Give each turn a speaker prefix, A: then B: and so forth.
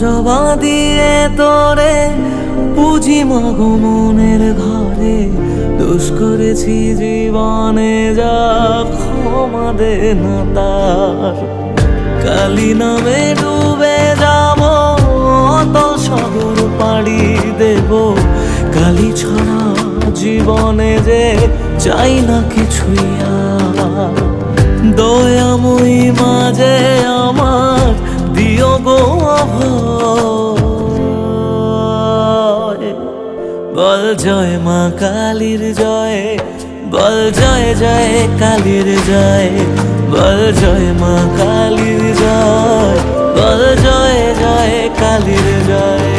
A: জবা দিয়ে তোরে পুঁজি মাগো মনের ঘরে, দোষ করেছি জীবনে যা ক্ষমা দে না তার। কালী নামে ডুবে যাব অতল সাগর পাড়ি দেব, কালী ছাড়া জীবনে যে চাই না কিছুই আর। দয়াময়ী মাঝে আমার দিও গো অভয়, বল জয় মা কালীর জয়, বল জয় জয় কালীর জয়, বল জয় মা কালীর জয়, বল জয় জয় কালীর জয়।